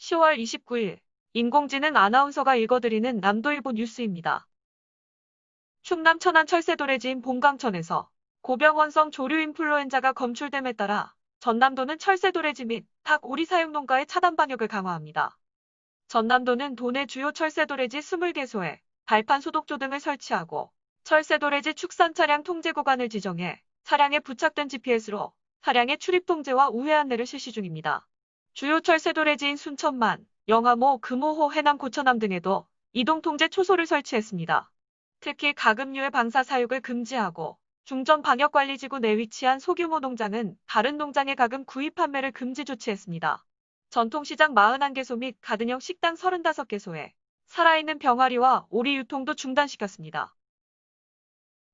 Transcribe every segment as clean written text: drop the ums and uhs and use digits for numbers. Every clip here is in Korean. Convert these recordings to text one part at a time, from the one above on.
10월 29일 인공지능 아나운서가 읽어드리는 남도일보 뉴스입니다. 충남 천안 철새도래지인 봉강천에서 고병원성 조류 인플루엔자가 검출됨에 따라 전남도는 철새도래지 및 닭 오리 사육 농가의 차단 방역을 강화합니다. 전남도는 도내 주요 철새도래지 20개소에 발판 소독조 등을 설치하고 철새도래지 축산 차량 통제 구간을 지정해 차량에 부착된 GPS로 차량의 출입 통제와 우회 안내를 실시 중입니다. 주요 철새도래지인 순천만, 영암호, 금호호, 해남, 고천암 등에도 이동통제 초소를 설치했습니다. 특히 가금류의 방사 사육을 금지하고 중전방역관리지구 내 위치한 소규모 농장은 다른 농장의 가금 구입 판매를 금지 조치했습니다. 전통시장 41개소 및 가든형 식당 35개소에 살아있는 병아리와 오리 유통도 중단시켰습니다.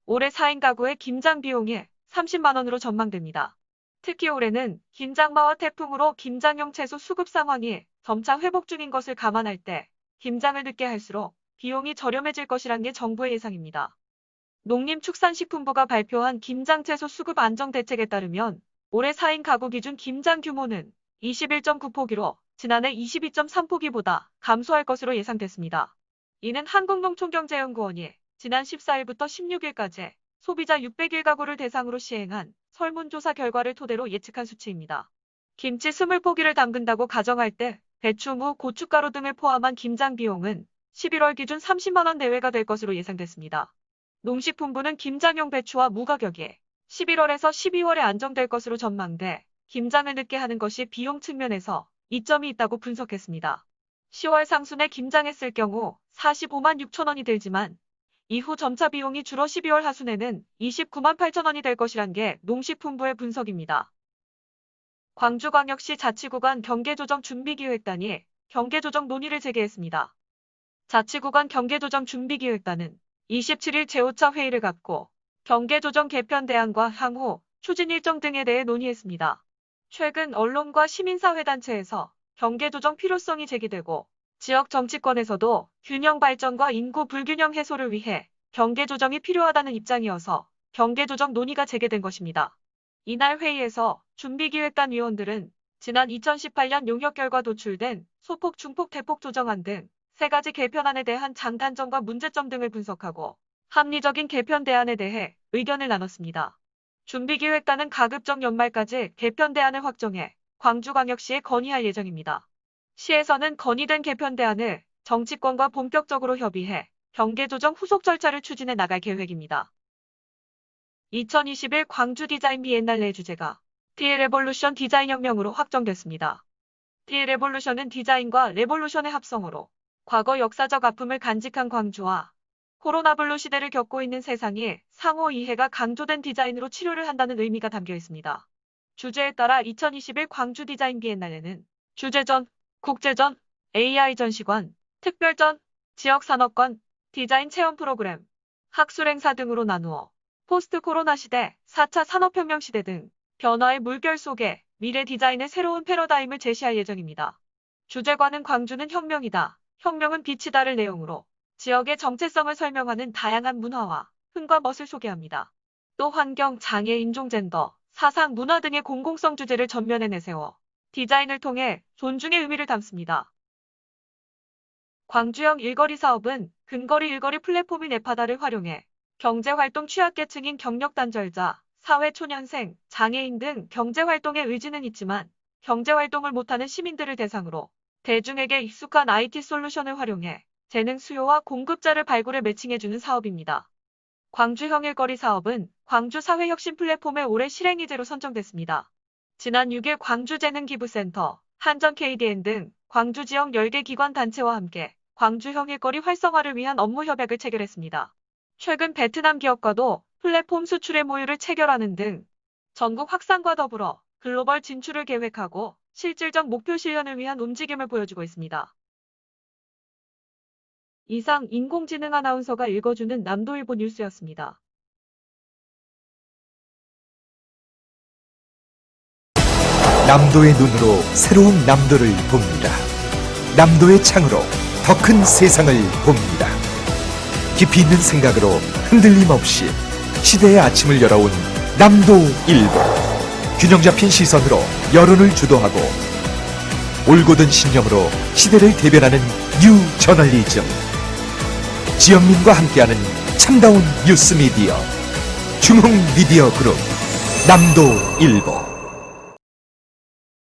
올해 4인 가구의 김장 비용이 30만 원으로 전망됩니다. 특히 올해는 김장마와 태풍으로 김장용 채소 수급 상황이 점차 회복 중인 것을 감안할 때 김장을 늦게 할수록 비용이 저렴해질 것이란 게 정부의 예상입니다. 농림축산식품부가 발표한 김장채소 수급 안정대책에 따르면 올해 4인 가구 기준 김장 규모는 21.9포기로 지난해 22.3포기보다 감소할 것으로 예상됐습니다. 이는 한국농촌경제연구원이 지난 14일부터 16일까지 소비자 601가구를 대상으로 시행한 설문조사 결과를 토대로 예측한 수치입니다. 김치 20포기를 담근다고 가정할 때 배추, 무, 고춧가루 등을 포함한 김장 비용은 11월 기준 30만 원 내외가 될 것으로 예상됐습니다. 농식품부는 김장용 배추와 무 가격이 11월에서 12월에 안정될 것으로 전망돼 김장을 늦게 하는 것이 비용 측면에서 이점이 있다고 분석했습니다. 10월 상순에 김장에 쓸 경우 45만 6천 원이 들지만 이후 점차 비용이 줄어 12월 하순에는 29만 8천 원이 될 것이란 게 농식품부의 분석입니다. 광주광역시 자치구간 경계조정준비기획단이 경계조정 논의를 재개했습니다. 자치구간 경계조정준비기획단은 27일 제5차 회의를 갖고 경계조정 개편 대안과 향후 추진 일정 등에 대해 논의했습니다. 최근 언론과 시민사회단체에서 경계조정 필요성이 제기되고 지역 정치권에서도 균형 발전과 인구 불균형 해소를 위해 경계조정이 필요하다는 입장이어서 경계조정 논의가 재개된 것입니다. 이날 회의에서 준비기획단 위원들은 지난 2018년 용역 결과 도출된 소폭, 중폭, 대폭 조정안 등 3가지 개편안에 대한 장단점과 문제점 등을 분석하고 합리적인 개편 대안에 대해 의견을 나눴습니다. 준비기획단은 가급적 연말까지 개편 대안을 확정해 광주광역시에 건의할 예정입니다. 시에서는 건의된 개편 대안을 정치권과 본격적으로 협의해 경계조정 후속 절차를 추진해 나갈 계획입니다. 2021 광주 디자인 비엔날레 주제가 디레볼루션 디자인혁명으로 확정됐습니다. 디레볼루션은 디자인과 레볼루션의 합성어로 과거 역사적 아픔을 간직한 광주와 코로나 블루 시대를 겪고 있는 세상이 상호 이해가 강조된 디자인으로 치료를 한다는 의미가 담겨 있습니다. 주제에 따라 2021 광주 디자인 비엔날레는 주제전, 국제전, AI 전시관, 특별전, 지역산업관, 디자인 체험 프로그램, 학술 행사 등으로 나누어 포스트 코로나 시대, 4차 산업혁명 시대 등 변화의 물결 속에 미래 디자인의 새로운 패러다임을 제시할 예정입니다. 주제관은 광주는 혁명이다. 혁명은 빛이다를 내용으로 지역의 정체성을 설명하는 다양한 문화와 흥과 멋을 소개합니다. 또 환경, 장애, 인종, 젠더, 사상, 문화 등의 공공성 주제를 전면에 내세워 디자인을 통해 존중의 의미를 담습니다. 광주형 일거리 사업은 근거리 일거리 플랫폼인 에파다를 활용해 경제활동 취약계층인 경력단절자, 사회초년생, 장애인 등 경제활동에 의지는 있지만 경제활동을 못하는 시민들을 대상으로 대중에게 익숙한 IT 솔루션을 활용해 재능 수요와 공급자를 발굴해 매칭해주는 사업입니다. 광주형 일거리 사업은 광주 사회혁신 플랫폼의 올해 실행 의제로 선정됐습니다. 지난 6일 광주재능기부센터, 한전 KDN 등 광주 지역 10개 기관 단체와 함께 광주형 일거리 활성화를 위한 업무 협약을 체결했습니다. 최근 베트남 기업과도 플랫폼 수출의 모유를 체결하는 등 전국 확산과 더불어 글로벌 진출을 계획하고 실질적 목표 실현을 위한 움직임을 보여주고 있습니다. 이상 인공지능 아나운서가 읽어주는 남도일보 뉴스였습니다. 남도의 눈으로 새로운 남도를 봅니다. 남도의 창으로 더 큰 세상을 봅니다. 깊이 있는 생각으로 흔들림 없이 시대의 아침을 열어온 남도일보. 균형 잡힌 시선으로 여론을 주도하고 올곧은 신념으로 시대를 대변하는 뉴 저널리즘. 지역민과 함께하는 참다운 뉴스 미디어. 중흥 미디어 그룹 남도일보.